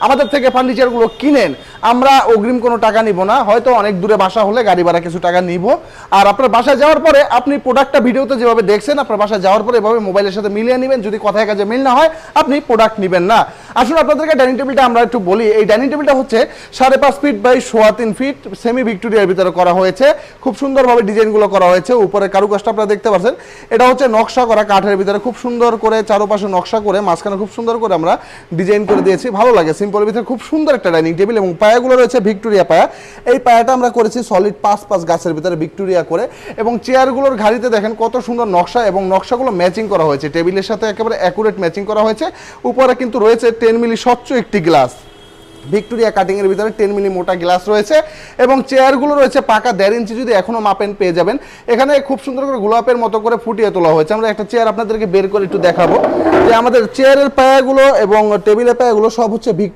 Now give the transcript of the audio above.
আমাদের থেকে ফার্নিচারগুলো কিনেন, আমরা অগ্রিম কোনো টাকা নিব না, হয়তো অনেক দূরে বাসা হলে গাড়ি ভাড়া কিছু টাকা নিব। আর আপনার বাসায় যাওয়ার পরে আপনি প্রোডাক্টটা ভিডিওতে যেভাবে দেখছেন, আপনার বাসায় যাওয়ার পরে এভাবে মোবাইলের সাথে মিলিয়ে নেবেন। যদি কথায় কাজে মিল না হয় আপনি প্রোডাক্ট নেবেন না। আসুন আপনাদেরকে ডাইনিং টেবিলটা আমরা একটু বলি। এই ডাইনিং টেবিলটা হচ্ছে 5.5 ফিট বাই 3.25 ফিট, সেমি ভিক্টোরিয়ার ভিতরে করা হয়েছে। খুব সুন্দরভাবে ডিজাইনগুলো করা হয়েছে। উপরে কারুকাজটা আপনারা দেখতে পাচ্ছেন, এটা হচ্ছে নকশা করা কাঠের ভিতরে, খুব সুন্দর করে চারপাশে নকশা করে মাঝখানে খুব সুন্দর করে আমরা ডিজাইন করে দিয়েছি। ভালো লাগে, সিম্পলের ভিতরে খুব সুন্দর একটা ডাইনিং টেবিল। এবং পায়াগুলো রয়েছে ভিক্টোরিয়া পায়া। এই পায়াটা আমরা করেছি সলিড 5 গাছের ভিতরে ভিক্টোরিয়া করে। এবং চেয়ারগুলোর ঘাড়িতে দেখেন কত সুন্দর নকশা, এবং নকশাগুলো ম্যাচিং করা হয়েছে, টেবিলের সাথে একেবারে অ্যাকুরেট ম্যাচিং করা হয়েছে। উপরে কিন্তু রয়েছে 10 মিলি স্বচ্ছ একটি গ্লাস, ভিক্টোরিয়া কাটিং এর ভিতরে 10 মিলি মোটা গ্লাস রয়েছে। এবং চেয়ারগুলো রয়েছে পাকা 1.5 ইঞ্চি, যদি এখনো মাপেন পেয়ে যাবেন। এখানে খুব সুন্দর করে গোলাপের মতো করে ফুটিয়ে তোলা হয়েছে। আমরা একটা চেয়ার আপনাদেরকে বের করে একটু দেখাবো যে আমাদের চেয়ারের পায়াগুলো এবং টেবিলের পায়াগুলো সব হচ্ছে